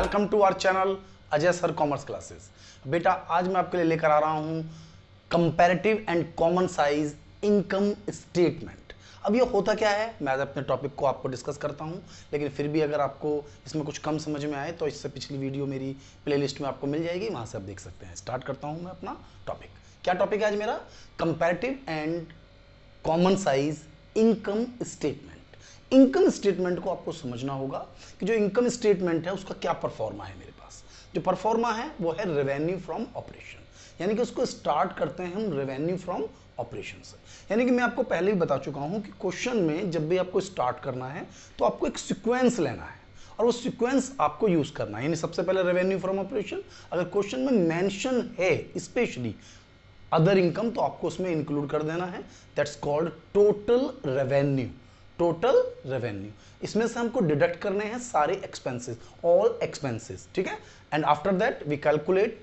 Welcome to our channel Ajay sir commerce classes. बेटा आज मैं आपके लिए लेकर आ रहा हूं comparative and common size income statement. अब ये होता क्या है, मैं आज अपने टॉपिक को आपको डिस्कस करता हूं, लेकिन फिर भी अगर आपको इसमें कुछ कम समझ में आए तो इससे पिछली वीडियो मेरी प्लेलिस्ट में आपको मिल जाएगी, वहां से आप देख सकते हैं। स्टार्ट करता हूं मैं अपना टॉपिक। क्या टॉपिक है आज मेरा? Comparative and common size income statement. Income statement को आपको समझना होगा कि जो इनकम स्टेटमेंट है उसका क्या परफॉर्मा है। मेरे पास जो परफॉर्मा है वो है रेवेन्यू फ्रॉम ऑपरेशन, यानी कि उसको स्टार्ट करते हैं हम रेवेन्यू फ्रॉम ऑपरेशन से। यानी कि मैं आपको पहले ही बता चुका हूं कि क्वेश्चन में जब भी आपको स्टार्ट करना है तो आपको एक सीक्वेंस लेना है और वो सीक्वेंस आपको यूज करना है। यानी सबसे पहले रेवेन्यू फ्रॉम ऑपरेशन, अगर क्वेश्चन में मेंशन है स्पेशली अदर इनकम तो आपको उसमें इंक्लूड कर देना है। That's called total revenue. Total revenue, इसमें से हमको डिडक्ट करने हैं सारे एक्सपेंसेस, ऑल एक्सपेंसेस, ठीक है। And after that we calculate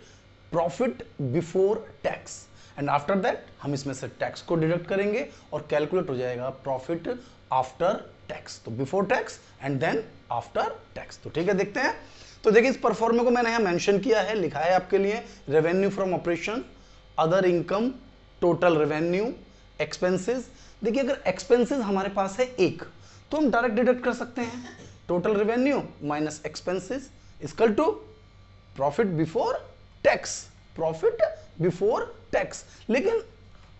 profit before tax, and after that हम इसमें से टैक्स को डिडक्ट करेंगे और कैलकुलेट हो जाएगा प्रॉफिट आफ्टर टैक्स। तो before tax and then after tax. तो ठीक है, देखते हैं। तो देखिए इस परफॉर्मे को मैंने यहां मेंशन किया है, लिखा है आपके लिए revenue from operation, other income, total revenue, expenses. देखिए अगर एक्सपेंसेस हमारे पास है एक तो हम डायरेक्ट डिडक्ट कर सकते हैं total revenue minus expenses equal to profit before tax. Profit before tax. लेकिन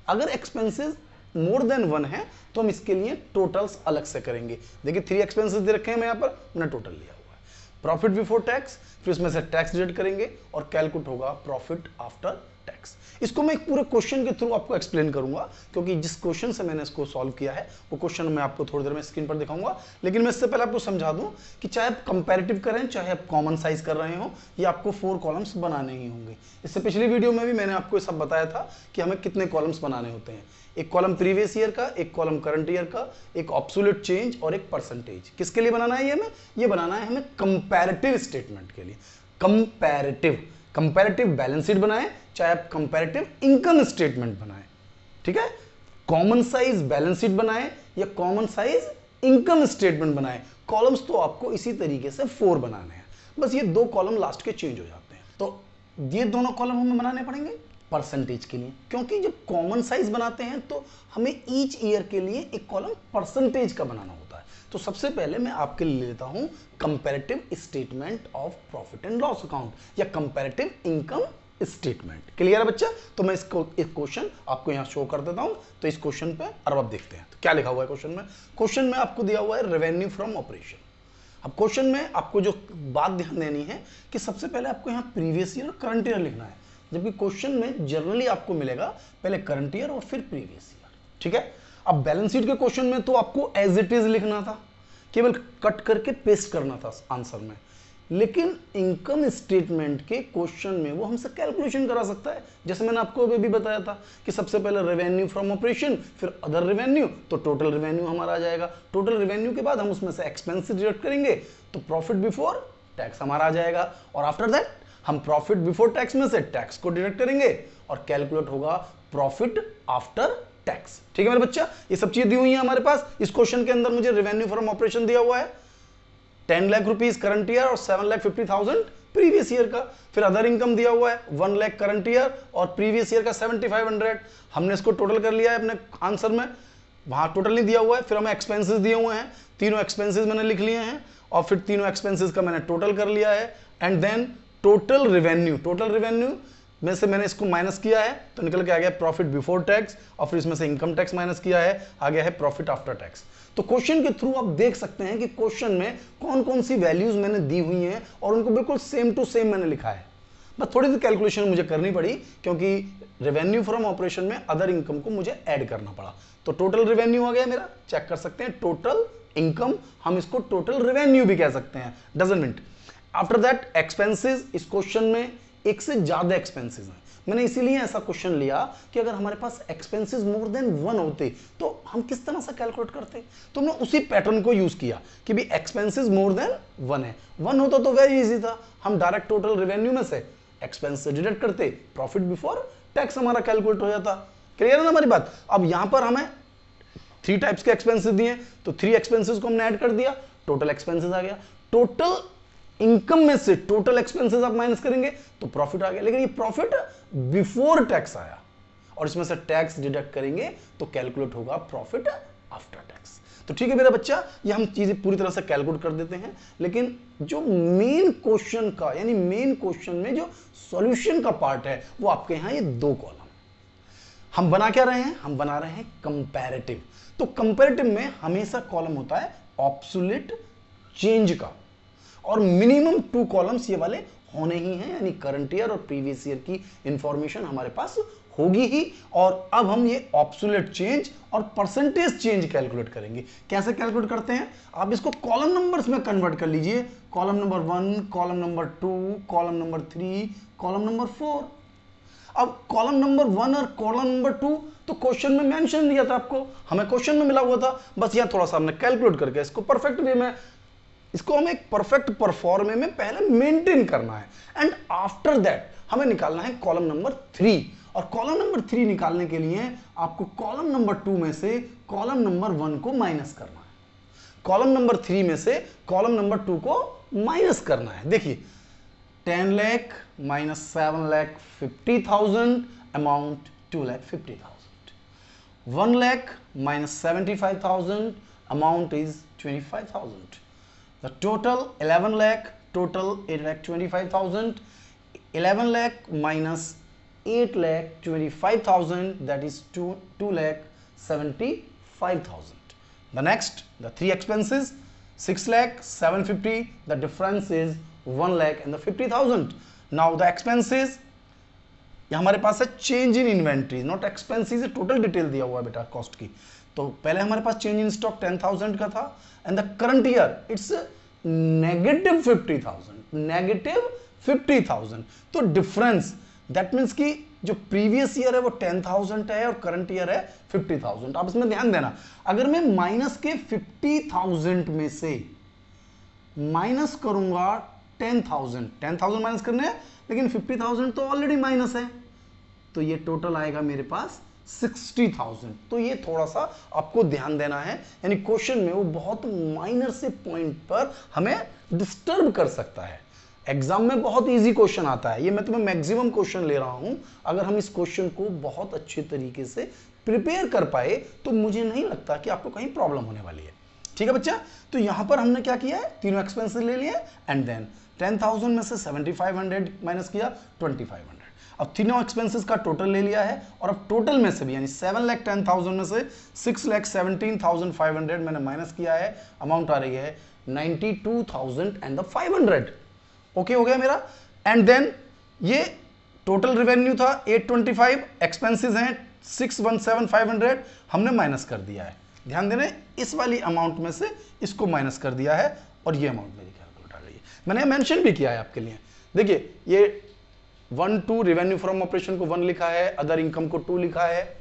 अगर एक्सपेंसेस मोर देन वन है तो हम इसके लिए टोटल्स अलग से करेंगे। देखिए 3 एक्सपेंसेस दे रखे हैं, मैं यहां पर मैंने टोटल लिया हुआ है प्रॉफिट बिफोर टैक्स, फिर उसमें से टैक्स डिडक्ट करेंगे और कैलकुलेट होगा प्रॉफिट आफ्टर टैक्स। इसको मैं एक पूरे क्वेश्चन के थ्रू आपको एक्सप्लेन करूंगा, क्योंकि जिस क्वेश्चन से मैंने इसको सॉल्व किया है वो क्वेश्चन मैं आपको थोड़ी देर में स्क्रीन पर दिखाऊंगा। लेकिन मैं इससे पहले आपको समझा दूं कि चाहे आप कंपैरेटिव करें चाहे आप कॉमन साइज कर रहे हो, ये आपको 4 कॉलम्स बनाने ही होंगे। इससे पिछली वीडियो में भी मैंने आपको ये सब बताया था कि हमें कितने कॉलम्स बनाने होते हैं। एक कॉलम प्रीवियस ईयर का, एक कॉलम करंट ईयर का, एक ऑब्सोल्यूट चेंज और एक परसेंटेज। किसके लिए बनाना है? ये बनाना है हमें कंपैरेटिव स्टेटमेंट के लिए। कंपैरेटिव बैलेंस शीट बनाएं चाहे आप कंपैरेटिव इनकम स्टेटमेंट बनाएं, ठीक है। कॉमन साइज बैलेंस शीट बनाएं या कॉमन साइज इनकम स्टेटमेंट बनाएं, कॉलम्स तो आपको इसी तरीके से 4 बनाने हैं। बस ये 2 कॉलम लास्ट के चेंज हो जाते हैं। तो ये दोनों कॉलम हमें बनाने पड़ेंगे परसेंटेज के लिए, क्योंकि जब कॉमन साइज बनाते हैं तो हमें ईच ईयर के लिए एक कॉलम परसेंटेज का बनाना होता है। तो सबसे पहले मैं आपके लिए लेता हूं comparative statement of profit and loss account या कंपैरेटिव इनकम स्टेटमेंट। क्लियर है बच्चा? तो मैं इसको एक क्वेश्चन आपको यहां शो कर देता हूं। तो इस क्वेश्चन पे अब आप देखते हैं तो क्या लिखा हुआ है क्वेश्चन में। क्वेश्चन में आपको दिया हुआ है रेवेन्यू फ्रॉम ऑपरेशन। अब क्वेश्चन में आपको जो बात ध्यान देनी है कि सबसे पहले आपको यहां प्रीवियस ईयर और करंट ईयर लिखना है, जबकि क्वेश्चन में जनरली आपको मिलेगा पहले करंट ईयर और फिर प्रीवियस ईयर, ठीक है। अब बैलेंस शीट के क्वेश्चन में तो आपको एज इट इज लिखना था, केवल कट करके पेस्ट करना था आंसर में। लेकिन इनकम स्टेटमेंट के क्वेश्चन में वो हमसे कैलकुलेशन करा सकता है, जैसे मैंने आपको अभी भी बताया था कि सबसे पहले रेवेन्यू फ्रॉम ऑपरेशन, फिर अदर रेवेन्यू, तो टोटल रेवेन्यू हमारा आ जाएगा। टोटल रेवेन्यू के बाद हम उसमें से एक्सपेंसेस डिडक्ट करेंगे तो प्रॉफिट बिफोर टैक्स हमारा आ जाएगा, और आफ्टर दैट हम प्रॉफिट बिफोर टैक्स में से टैक्स को डिडक्ट करेंगे और कैलकुलेट होगा प्रॉफिट आफ्टर टैक्स। ठीक है मेरे बच्चा, ये सब चीजें दी हुई हैं हमारे पास। इस क्वेश्चन के अंदर मुझे रेवेन्यू फ्रॉम ऑपरेशन दिया हुआ है 10 लाख रुपीस करंट ईयर और 7,50,000 प्रीवियस ईयर का। फिर अदर इनकम दिया हुआ है 1 लाख करंट ईयर और प्रीवियस ईयर का 7,500। हमने इसको टोटल कर लिया है अपने आंसर में, वहां टोटल नहीं दिया हुआ है। फिर हमें एक्सपेंसेस दिए हुए हैं, तीनों एक्सपेंसेस मैंने लिख लिए हैं और फिर तीनों एक्सपेंसेस का मैंने टोटल कर लिया है। एंड देन टोटल रेवेन्यू में से मैंने इसको माइनस किया है तो निकल के आ गया प्रॉफिट बिफोर टैक्स, और फिर इसमें से इनकम टैक्स माइनस किया है, आ गया है प्रॉफिट आफ्टर टैक्स। तो क्वेश्चन के थ्रू आप देख सकते हैं कि क्वेश्चन में कौन कौन सी वैल्यूज मैंने दी हुई हैं और उनको बिल्कुल सेम टू सेम मैंने लिखा है। बस थोड़ी सी कैलकुलेशन मुझे करनी पड़ी क्योंकि रेवेन्यू फ्रॉम ऑपरेशन में अदर इनकम को मुझे ऐड करना पड़ा। तो टोटल रेवेन्यू आ गया मेरा, चेक कर सकते हैं टोटल इनकम, हम इसको टोटल रेवेन्यू भी कह सकते हैं, doesn't mean. After that expenses, इस क्वेश्चन में एक से ज्यादा एक्सपेंसेस हैं। मैंने इसीलिए ऐसा क्वेश्चन लिया कि अगर हमारे पास एक्सपेंसेस मोर देन 1 होते तो हम किस तरह से कैलकुलेट करते। तो मैं उसी पैटर्न को यूज किया कि भी एक्सपेंसेस मोर देन 1 है। 1 होता तो वेरी इजी था, हम डायरेक्ट टोटल रेवेन्यू में से एक्सपेंस से डिडक्ट करते, प्रॉफिट बिफोर टैक्स हमारा कैलकुलेट हो जाता। क्लियर है ना हमारी बात? अब यहां पर हमें 3 टाइप्स के एक्सपेंसेस दिए तो 3 एक्सपेंसेस को हमने ऐड कर दिया, टोटल एक्सपेंसेस आ गया। टोटल इनकम में से टोटल एक्सपेंसेस आप माइनस करेंगे तो प्रॉफिट आ गया, लेकिन ये प्रॉफिट बिफोर टैक्स आया और इसमें से टैक्स डिडक्ट करेंगे तो कैलकुलेट होगा प्रॉफिट आफ्टर टैक्स। तो ठीक है मेरा बच्चा, ये हम चीजें पूरी तरह से कैलकुलेट कर देते हैं, लेकिन जो मेन क्वेश्चन का यानी मेन क्वेश्चन में जो सॉल्यूशन का पार्ट है वो आपके यहां ये दो कॉलम हम बना क्या रहे हैं, हम बना रहे हैं कंपैरेटिव। तो कंपैरेटिव में हमेशा कॉलम होता है ऑब्सोल्यूट चेंज का और मिनिमम 2 कॉलम्स ये वाले होने ही हैं, यानी करंट ईयर और प्रीवियस ईयर की इंफॉर्मेशन हमारे पास होगी ही। और अब हम ये ऑब्सोल्यूट चेंज और परसेंटेज चेंज कैलकुलेट करेंगे। कैसे कैलकुलेट करते हैं, आप इसको कॉलम नंबर्स में कन्वर्ट कर लीजिए, column number 1, column number 2, column number 3, column number 4। अब कॉलम नंबर 1 और कॉलम नंबर 2 तो क्वेश्चन में मेंशन दिया था आपको, हमें क्वेश्चन में मिला हुआ था, बस यहां थोड़ा सा हमने कैलकुलेट करके इसको परफेक्ट वे में, इसको हमें एक परफेक्ट परफॉर्मे में पहले मेंटेन करना है एंड आफ्टर दैट हमें निकालना है कॉलम नंबर 3। और कॉलम नंबर 3 निकालने के लिए आपको कॉलम नंबर 2 में से कॉलम नंबर 1 को माइनस करना है, कॉलम नंबर 3 में से कॉलम नंबर 2 को माइनस करना है। देखिए 10 lakh minus 7,50,000 amount 2,50,000, 1 lakh minus 75,000 amount is 25,000. The total 11 lakh, total 8,25,000. 11 lakh minus 8,25,000, that is 2,75,000. The next, the 3 expenses, 6 lakh, 750, the difference is 1 lakh and the 50,000. Now the expenses, ये हमारे पास है change in inventory, not expenses, total detail दिया हुआ है बेटा cost की। तो पहले हमारे पास चेंज इन स्टॉक 10,000 का था and the current year it's negative 50,000। तो डिफरेंस दैट मीन्स कि जो प्रीवियस ईयर है वो 10,000 है और करंट ईयर है 50,000। आप इसमें ध्यान देना, अगर मैं माइनस के 50,000 में से माइनस करूंगा 10,000 माइनस करने हैं, लेकिन 50,000 तो ऑलरेडी माइनस है, तो ये टोटल आएगा मेरे पास 60,000। तो ये थोड़ा सा आपको ध्यान देना है, यानी क्वेश्चन में वो बहुत माइनर से पॉइंट पर हमें डिस्टर्ब कर सकता है। एग्जाम में बहुत इजी क्वेश्चन आता है, ये मैं तुम्हें मैक्सिमम क्वेश्चन ले रहा हूं। अगर हम इस क्वेश्चन को बहुत अच्छे तरीके से प्रिपेयर कर पाए तो मुझे नहीं लगता कि आपको कहीं प्रॉब्लम होने वाली है। ठीक है बच्चा, तो यहां पर हमने क्या किया है, तीनों एक्सपेंसेस ले लिए एंड देन 10,000 में से 7,500 माइनस किया 2,500। अब तीनों एक्सपेंसेस का टोटल ले लिया है और अब टोटल में से भी यानी 7,10,000 में से 6,17,500 मैंने माइनस किया है, अमाउंट आ रही है 92,500। ओके हो गया मेरा। एंड देन ये टोटल रेवेन्यू था 825, एक्सपेंसेस हैं 617,500, हमने माइनस कर दिया है। ध्यान देना, इस वाली अमाउंट में से इसको माइनस कर दिया है और ये अमाउंट मेरी कैलकुलेट आ गई है। मैंने मेंशन भी किया है आपके लिए, देखिए ये 1 2 रेवेन्यू फ्रॉम ऑपरेशन को 1 लिखा है, अदर इनकम को 2 लिखा है,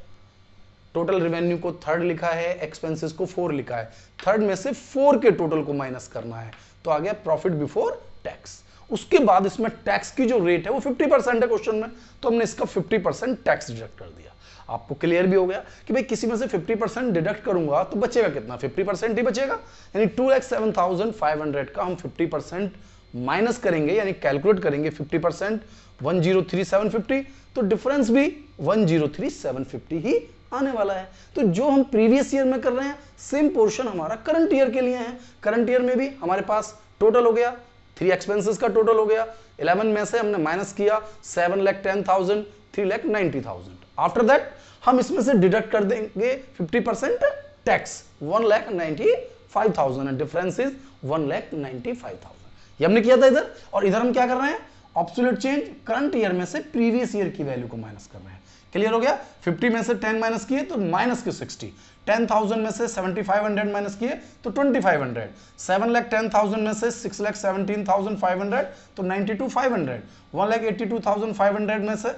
टोटल रेवेन्यू को 3rd लिखा है, एक्सपेंसेस को 4 लिखा है। 3rd में से 4 के टोटल को माइनस करना है, तो आ गया प्रॉफिट बिफोर टैक्स। उसके बाद इसमें टैक्स की जो रेट है वो 50% है क्वेश्चन में, तो हमने इसका 50% टैक्स डिडक्ट कर दिया। आपको क्लियर भी हो गया कि भाई किसी में से 50% डिडक्ट करूंगा तो बचेगा कितना, 50% ही बचेगा। यानी 2,07,500 का हम 50% माइनस करेंगे, यानी कैलकुलेट करेंगे 50%, 103,750, तो डिफरेंस भी 103,750 ही आने वाला है। तो जो हम प्रीवियस ईयर में कर रहे हैं सेम पोर्शन हमारा करंट ईयर के लिए है। करंट ईयर में भी हमारे पास टोटल हो गया 3 एक्सपेंसेस का टोटल हो गया, 11 में से हमने माइनस किया 7,10,000, 3,90,000। आफ्टर दैट हम इसमें से डिडक्ट कर देंगे 50% टैक्स 1,95,000 एंड डिफरेंस इज 1,95,000। ये हमने किया था इधर, और इधर हम क्या कर रहे हैं, ऑब्सोल्यूट चेंज करंट ईयर में से प्रीवियस ईयर की वैल्यू को माइनस कर रहे हैं। क्लियर हो गया। 50 में से 10 माइनस किए तो माइनस के 60, 10,000 में से 7,500 माइनस किए तो 2,500, 7,10,000 में से 6,17,500 तो 92,500, 1,82,500 में से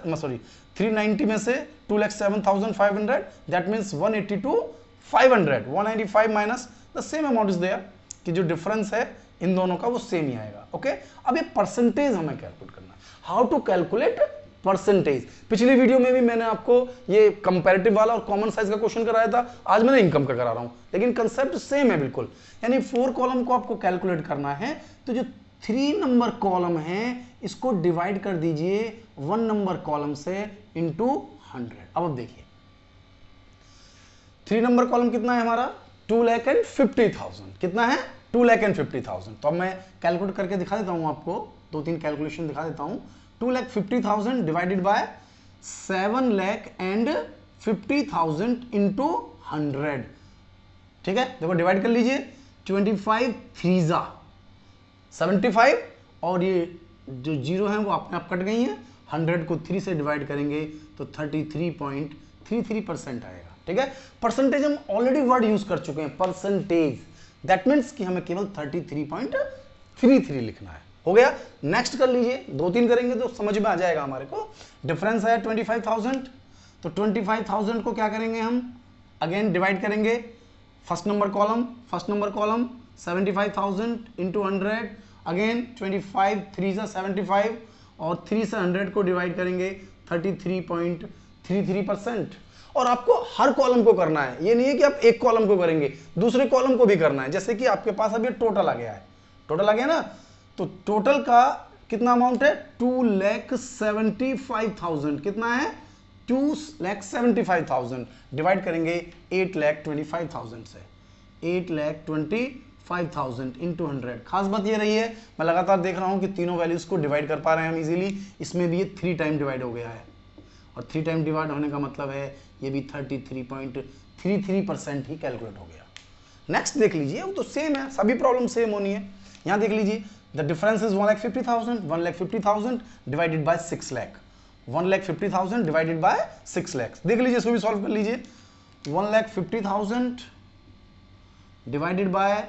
390 में से 2,07,500, that means 182,500, 195 minus the same amount is there, कि जो डिफरेंस है इन दोनों का वो सेम ही आएगा। ओके, अब ये परसेंटेज हमें कैलकुलेट करना है, हाउ टू कैलकुलेट परसेंटेज। पिछली वीडियो में भी मैंने आपको ये कंपैरेटिव वाला और कॉमन साइज का क्वेश्चन कराया था, आज मैंने इनकम का करा रहा हूं, लेकिन कंसेप्ट सेम है बिल्कुल। यानी 4 कॉलम को आपको कैलकुलेट करना है, तो जो 3 नंबर कॉलम है इसको डिवाइड कर दीजिए 1 नंबर कॉलम से इंटू 100। अब देखिए 3 नंबर कॉलम कितना है हमारा 2,50,000, कितना है 2,50,000। तो अब मैं कैलकुलेट करके दिखा देता हूं आपको, 2-3 कैलकुलेशन दिखा देता हूं। 2,50,000 डिवाइडेड बाय 7,50,000 इंटू 100, ठीक है। देखो डिवाइड कर लीजिए, 25 3 75 और ये जो जीरो है वो अपने आप कट गई है। 100 को 3 से डिवाइड करेंगे तो 33.33% आएगा, ठीक है। परसेंटेज हम ऑलरेडी वर्ड यूज कर चुके हैं, परसेंटेज, दैट मीन्स कि हमें केवल 33.33 लिखना है। हो गया, नेक्स्ट कर लीजिए, 2-3 करेंगे तो समझ में आ जाएगा हमारे को। डिफरेंस है 25,000, तो 25,000 को क्या करेंगे हम, अगेन डिवाइड करेंगे first number column 75,000 into 100, again 25 3 75 और 3 से 100 को डिवाइड करेंगे 33.33%। और आपको हर कॉलम को करना है, ये नहीं है कि आप एक कॉलम को करेंगे, दूसरे कॉलम को भी करना है। जैसे कि आपके पास अभी टोटल आ गया है, टोटल आ गया ना, तो टोटल का कितना अमाउंट है 2,75,000, कितना है 2,75,000 डिवाइड करेंगे 8,25,000 से, 8,25,000 इंटू 100। खास बात ये रही है, मैं लगातार देख रहा हूं कि तीनों वैल्यूज को डिवाइड कर पा रहे हैं हम इजीली। इसमें भी ये 3 टाइम डिवाइड हो गया है, और 3 टाइम डिवाइड होने का मतलब है ये भी 33.33% ही कैलकुलेट हो गया। नेक्स्ट देख लीजिए, वो तो सेम है, सभी प्रॉब्लम सेम होनी है। यहां देख लीजिए, the difference is 1,50,000 divided by 6 lakh, 1,50,000 divided by 6 lakh. देख लीजिए, इसको भी सॉल्व कर लीजिए। 1,50,000 डिवाइडेड बाय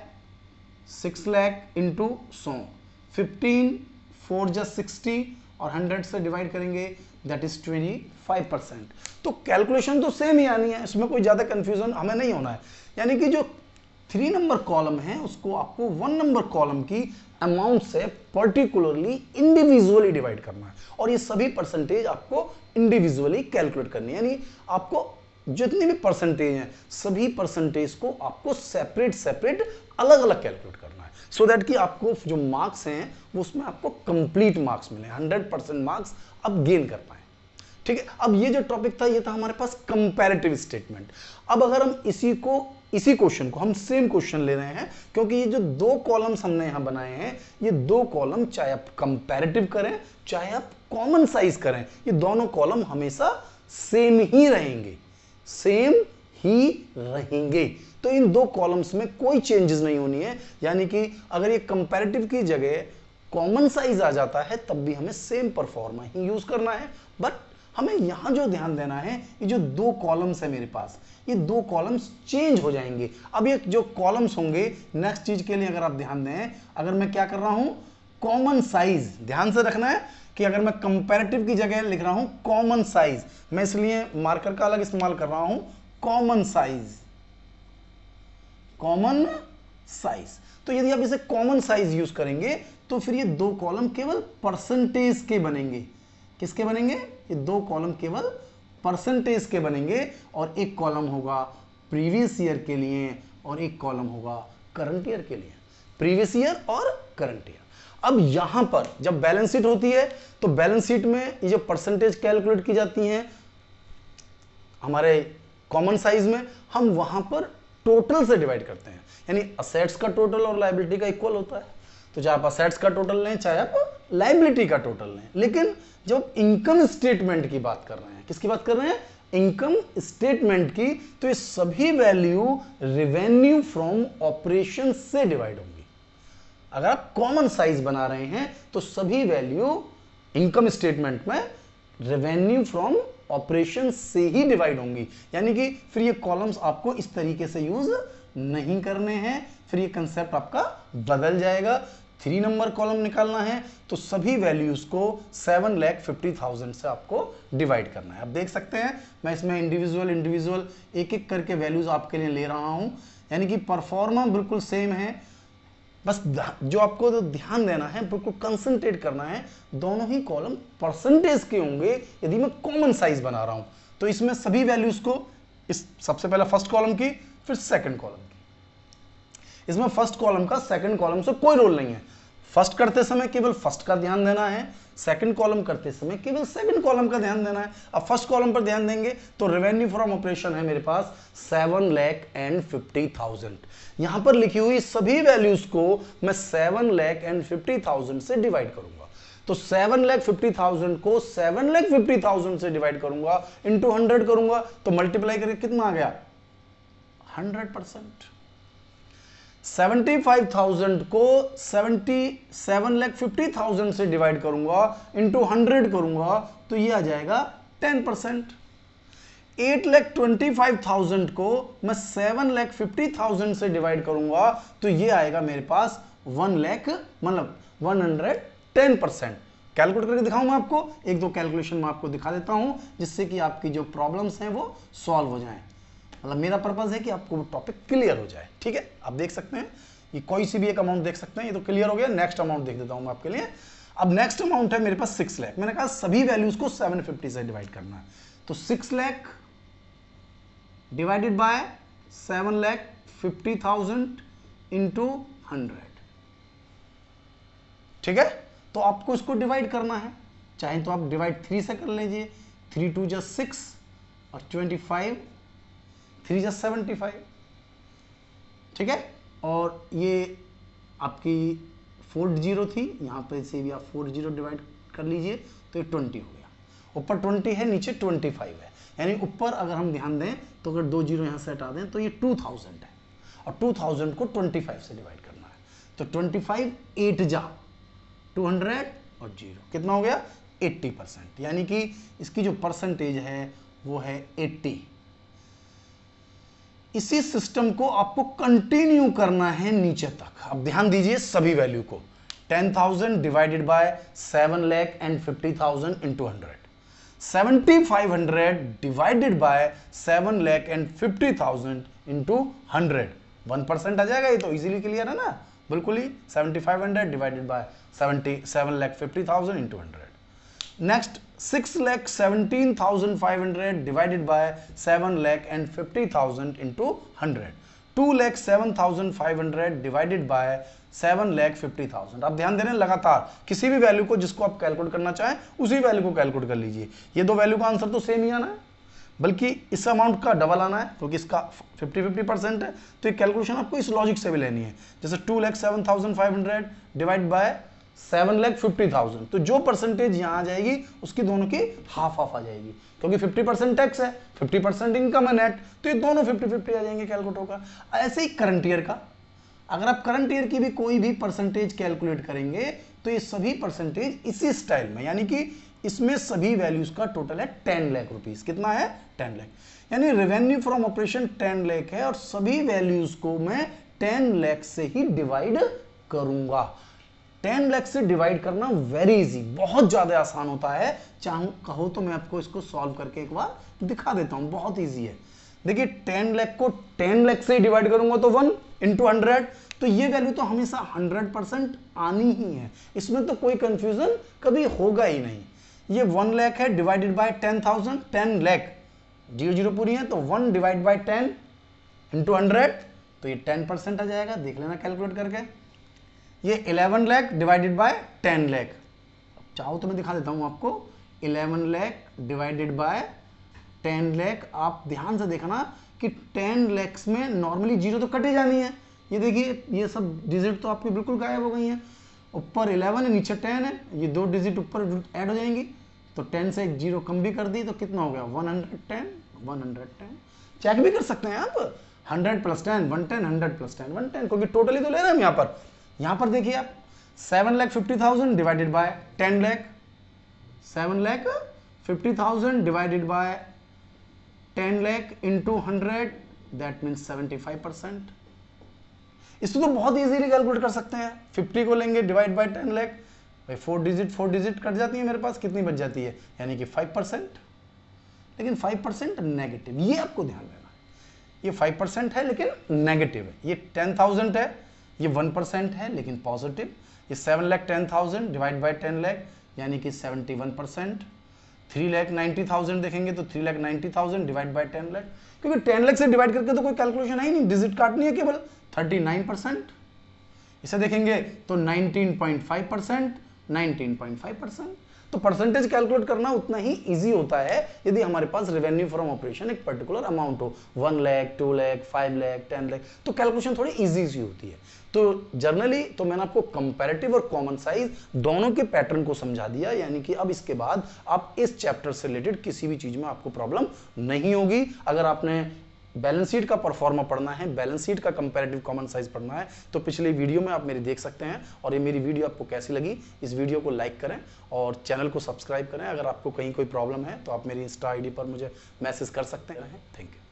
6 लाख इंटू 100, 15 4 जा 60 और 100 से डिवाइड करेंगे, दैट इज 25%। तो कैलकुलेशन तो सेम ही आनी है, इसमें कोई ज्यादा कंफ्यूजन हमें नहीं होना है। यानी कि जो 3 नंबर कॉलम है उसको आपको 1 नंबर कॉलम की अमाउंट से पर्टिकुलरली इंडिविजुअली डिवाइड करना है, और ये सभी परसेंटेज आपको इंडिविजुअली कैलकुलेट करनी है। यानी आपको जितनी भी परसेंटेज हैं सभी परसेंटेज को आपको सेपरेट अलग अलग कैलकुलेट करना है, सो दैट कि आपको जो मार्क्स हैं वो उसमें आपको कंप्लीट मार्क्स मिले, 100% मार्क्स आप गेन कर पाए, ठीक है। अब ये जो टॉपिक था ये था हमारे पास कंपैरेटिव स्टेटमेंट। अब अगर हम इसी क्वेश्चन को हम सेम क्वेश्चन ले रहे हैं, क्योंकि ये जो 2 कॉलम्स हमने यहां बनाए हैं, ये 2 कॉलम चाहे आप कंपैरेटिव करें चाहे आप कॉमन साइज करें, ये दोनों कॉलम हमेशा सेम ही रहेंगे, सेम ही रहेंगे। तो इन 2 कॉलम्स में कोई चेंजेस नहीं होनी है। यानी कि अगर ये कंपैरेटिव की जगह कॉमन साइज आ जाता है तब भी हमें सेम परफॉर्मा ही यूज करना है। बट हमें यहां जो ध्यान देना है, ये जो 2 कॉलम्स है मेरे पास, ये 2 कॉलम्स चेंज हो जाएंगे। अब ये जो कॉलम्स होंगे, नेक्स्ट चीज के लिए अगर आप ध्यान दें, अगर मैं क्या कर रहा हूं कॉमन साइज, ध्यान से रखना है कि अगर मैं कंपैरेटिव की जगह लिख रहा हूं कॉमन साइज, मैं इसलिए मार्कर का अलग इस्तेमाल कर रहा हूं, कॉमन साइज, कॉमन साइज। तो यदि आप इसे कॉमन साइज यूज करेंगे तो फिर ये 2 कॉलम केवल परसेंटेज के बनेंगे। किसके बनेंगे? ये 2 कॉलम केवल परसेंटेज के बनेंगे, और एक कॉलम होगा प्रीवियस ईयर के लिए और एक कॉलम होगा करंट ईयर के लिए, प्रीवियस ईयर और करंट ईयर। अब यहां पर जब बैलेंस शीट होती है तो बैलेंस शीट में ये जो परसेंटेज कैलकुलेट की जाती हैं हमारे कॉमन साइज में, हम वहां पर टोटल से डिवाइड करते हैं। यानी असेट्स का टोटल और लायबिलिटी का इक्वल होता है, तो चाहे आप असेट्स का टोटल लें चाहे आप लायबिलिटी का टोटल लें। लेकिन जब इनकम स्टेटमेंट की बात कर रहे हैं, किसकी बात कर रहे हैं? इनकम स्टेटमेंट की, तो ये सभी वैल्यू रेवेन्यू फ्रॉम ऑपरेशन से डिवाइड होंगी। अगर आप कॉमन साइज बना रहे हैं तो सभी वैल्यू इनकम स्टेटमेंट में रेवेन्यू फ्रॉम ऑपरेशन से ही डिवाइड होंगी। यानी कि फिर ये कॉलम्स आपको इस तरीके से यूज नहीं करने हैं, फिर ये कंसेप्ट आपका बदल जाएगा। 3 नंबर कॉलम निकालना है तो सभी वैल्यूज को 7,50,000 से आपको डिवाइड करना है। आप देख सकते हैं मैं इसमें इंडिविजुअल एक एक करके वैल्यूज आपके लिए ले रहा हूं, यानी कि परफॉर्मा बिल्कुल सेम है। बस जो आपको तो ध्यान देना है, बिल्कुल कंसंट्रेट करना है, दोनों ही कॉलम परसेंटेज के होंगे यदि मैं कॉमन साइज बना रहा हूं। तो इसमें सभी वैल्यूज को, इस सबसे पहले फर्स्ट कॉलम की फिर सेकंड कॉलम की, इसमें फर्स्ट कॉलम का सेकंड कॉलम से कोई रोल नहीं है। फर्स्ट करते समय केवल फर्स्ट का ध्यान देना है, सेकंड कॉलम करते समय केवल सेकंड कॉलम का ध्यान देना है। अब फर्स्ट कॉलम पर ध्यान देंगे तो रेवेन्यू फ्रॉम ऑपरेशन है मेरे पास 7,50,000। यहां पर लिखी हुई सभी वैल्यूज को मैं 7,50,000 से डिवाइड करूंगा। तो 7,50,000 को 7,50,000 से डिवाइड करूंगा, इंटू 100 करूंगा, तो मल्टीप्लाई करके कितना आ गया 100%। 75,000 को 7,50,000 से डिवाइड करूंगा, इंटू 100 करूंगा, तो ये आ जाएगा 10%। 8,25,000 को मैं 7,50,000 से डिवाइड करूंगा, तो ये आएगा मेरे पास 1 लाख, मतलब 110%। कैलकुलेट करके दिखाऊं मैं आपको, एक दो कैलकुलेशन मैं आपको दिखा देता हूं जिससे कि आपकी जो प्रॉब्लम्स हैं वो सॉल्व हो जाएं। मतलब मेरा पर्पस है कि आपको टॉपिक क्लियर हो जाए। ठीक है, आप देख सकते हैं ये कोई सी भी एक अमाउंट देख सकते हैं, ये तो क्लियर हो गया। नेक्स्ट अमाउंट देख देता हूं मैं आपके लिए। अब नेक्स्ट अमाउंट है मेरे पास 6 लाख। मैंने कहा सभी वैल्यूज को 750 से डिवाइड करना है, तो 6 लाख डिवाइडेड बाय 7,50,000 इंटू 100। ठीक है, तो आपको इसको डिवाइड करना है, चाहे तो आप डिवाइड 3 से कर लीजिए, 3 2 जा 6 और 25 3 जा 75। ठीक है, और ये आपकी 40 थी, यहां पर से भी आप 40 डिवाइड कर लीजिए तो ये 20 हो गया। ऊपर 20 है, नीचे 25 है, यानी ऊपर अगर हम ध्यान दें तो अगर 2 जीरो यहां से हटा दें तो ये 2000 है, और 2000 को 25 से डिवाइड करना है। तो 25 8 जा 200 और 0 कितना हो गया 80%, यानी कि इसकी जो परसेंटेज है वो है 80। इसी सिस्टम को आपको कंटिन्यू करना है नीचे तक। अब ध्यान दीजिए सभी वैल्यू को, 10,000 divided by 7,50,000 into 100, 7,500 divided by 7,50,000 into 100, 1% आ जाएगा। ये तो इजीली क्लियर है ना, बिल्कुल ही। 7,500 divided by 7,50,000 into 100। Next 6,17,500 divided by 7,50,000 into 100, 2,07,500 divided by 7,50,000। आप ध्यान दे रहे हैं, लगातार किसी भी वैल्यू को जिसको आप कैलकुलेट करना चाहें उसी वैल्यू को कैलकुलेट कर लीजिए। ये दो वैल्यू का आंसर तो सेम ही आना है, बल्कि इस अमाउंट का डबल आना है, क्योंकि इसका 50-50% है। तो ये कैलकुलेशन आपको इस लॉजिक से भी लेनी है। जैसे 2,07,500 डिवाइड बाय 7,50,000, तो जो परसेंटेज यहां आ जाएगी उसकी दोनों की हाफ हाफ आ जाएगी, क्योंकि 50% टैक्स है, 50% इनकम है नेट, तो ये दोनों 50-50 आ जाएंगे, कैलकुलेट होगा। ऐसे ही करंट ईयर का, अगर आप करंट ईयर की भी कोई भी परसेंटेज कैलकुलेट करेंगे तो ये सभी परसेंटेज इसी स्टाइल में, यानी कि इसमें सभी वैल्यूज का टोटल है 10 लाख रुपीस। कितना है 10 लाख, यानी रेवेन्यू फ्रॉम ऑपरेशन 10 लाख है, और सभी वैल्यूज को मैं 10 लाख से ही डिवाइड करूंगा। 10 लाख से डिवाइड करना वेरी इजी, बहुत ज्यादा आसान होता है। चाहूं कहो तो मैं आपको इसको सॉल्व करके एक बार दिखा देता हूं, बहुत इजी है। देखिए 10 लाख को 10 लाख से डिवाइड करूंगा तो 1 इंटू 100, तो ये वैल्यू तो हमेशा 100% आनी ही है, इसमें तो कोई कंफ्यूजन कभी होगा ही नहीं। ये 1 लाख है डिवाइडेड बाय 10,000, 10 लाख 0 पूरी है, तो 1 डिवाइड बाय 10 इंटू 100, तो ये 10% आ जाएगा। देख लेना कैलकुलेट करके। ये 11 लाख डिवाइडेड बाय 10 लाख, चाहो तो मैं दिखा देता हूं आपको। 11 लाख डिवाइडेड बाय 10 लाख, आप ध्यान से देखना कि 10 लाख में नॉर्मली 0 तो कटे जानी है। ये देखिए ये सब डिजिट तो आपकी बिल्कुल गायब हो गई हैं, ऊपर 11 है नीचे 10 है, ये दो डिजिट ऊपर ऐड हो जाएंगी, तो 10 से एक 0 कम भी कर दी तो कितना हो गया 110, 110। चेक भी कर सकते हैं आप, 100 प्लस 10 110, 100 प्लस 10 110, क्योंकि टोटली तो ले रहे हैं हम यहाँ पर देखिए आप 7,50,000 divided by 10 lakh, 7,50,000 divided by 10 lakh into 100, that means 75%। इसको तो बहुत इजीली कैलकुलेट कर सकते हैं। 50 को लेंगे डिवाइड बाय 10 लाख, भाई 4 डिजिट कट जाती है मेरे पास, कितनी बच जाती है, यानी कि 5%। लेकिन 5% नेगेटिव, ये आपको ध्यान देना है। ये 5% है लेकिन नेगेटिव है। ये 10,000 है, ये 1% है लेकिन पॉजिटिव। ये 7,10,000 डिवाइड बाय 10 लाख, यानी कि 71%। 3,90,000 देखेंगे तो 3,90,000 डिवाइड बाय 10 लाख, क्योंकि 10 लाख से डिवाइड करके तो कोई कैलकुलेशन है ही नहीं, डिजिट काटनी है केवल 39%। इसे देखेंगे तो 19.5%, 19.5%। तो परसेंटेज कैलकुलेट करना उतना ही इजी होता है यदि हमारे पास रेवेन्यू फ्रॉम ऑपरेशन एक पर्टिकुलर अमाउंट हो, 1 लाख, 2 लाख, 5 लाख, 10 लाख, तो कैलकुलेशन थोड़ी इजी सी होती है। तो जर्नली तो मैंने आपको कंपैरेटिव और कॉमन साइज दोनों के पैटर्न को समझा दिया, यानी कि अब इसके बाद आप इस चैप्टर से रिलेटेड किसी भी चीज में आपको प्रॉब्लम नहीं होगी। अगर आपने बैलेंस शीट का परफॉर्मा पढ़ना है, बैलेंस शीट का कंपैरेटिव कॉमन साइज पढ़ना है, तो पिछले वीडियो में आप मेरी देख सकते हैं। और ये मेरी वीडियो आपको कैसी लगी, इस वीडियो को लाइक करें और चैनल को सब्सक्राइब करें। अगर आपको कहीं कोई प्रॉब्लम है तो आप मेरी इंस्टा आईडी पर मुझे मैसेज कर सकते हैं। Thank you.